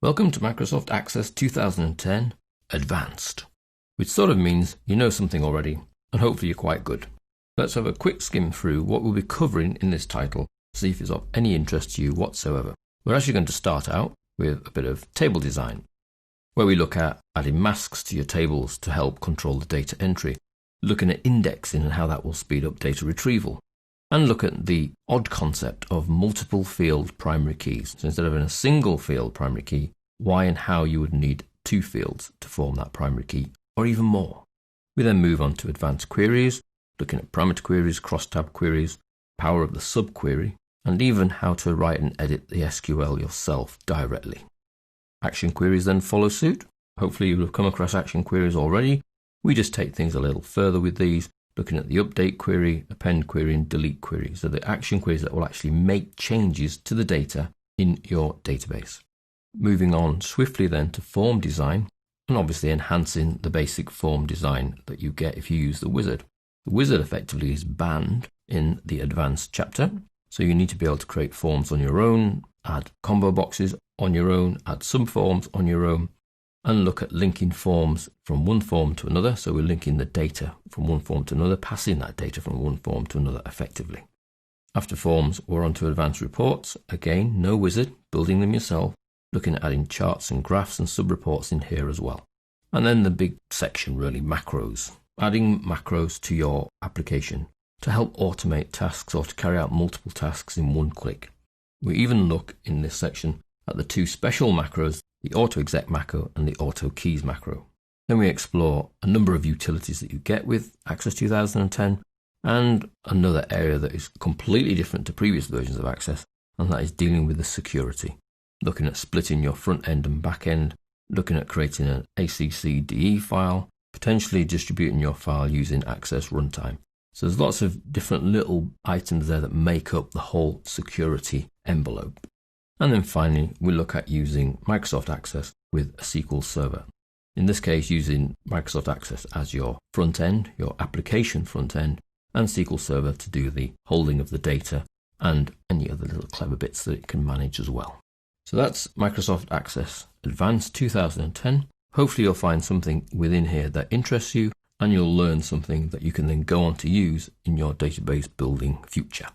Welcome to Microsoft Access 2010 Advanced, which sort of means you know something already and hopefully you're quite good. Let's have a quick skim through what we'll be covering in this title, see if it's of any interest to you whatsoever. We're actually going to start out with a bit of table design, where we look at adding masks to your tables to help control the data entry, looking at indexing and how that will speed up data retrieval, and look at the odd concept of multiple field primary keys. So instead of having a single field primary key, why and how you would need two fields to form that primary key, or even more. We then move on to advanced queries, looking at parameter queries, cross-tab queries, power of the subquery, and even how to write and edit the SQL yourself directly. Action queries then follow suit. Hopefully you will have come across action queries already. We just take things a little further with these, looking at the update query, append query, and delete query. So the action queries that will actually make changes to the data in your database. Moving on swiftly then to form design, and obviously enhancing the basic form design that you get if you use the wizard. The wizard effectively is banned in the advanced chapter. So you need to be able to create forms on your own, add combo boxes on your own, add subforms on your own, and look at linking forms from one form to another. So we're linking the data from one form to another, passing that data from one form to another effectively. After forms, we're on to advanced reports. Again, no wizard, building them yourself, looking at adding charts and graphs and sub-reports in here as well. And then the big section really, macros. Adding macros to your application to help automate tasks or to carry out multiple tasks in one click. We even look in this section at the two special macros, the AutoExec macro and the AutoKeys macro. Then we explore a number of utilities that you get with Access 2010 and another area that is completely different to previous versions of Access, and that is dealing with the security. Looking at splitting your front end and back end, looking at creating an ACCDE file, potentially distributing your file using Access Runtime. So there's lots of different little items there that make up the whole security envelope. And then finally, we look at using Microsoft Access with a SQL Server. In this case, using Microsoft Access as your front end, your application front end, and SQL Server to do the holding of the data and any other little clever bits that it can manage as well. So that's Microsoft Access Advanced 2010. Hopefully you'll find something within here that interests you, and you'll learn something that you can then go on to use in your database building future.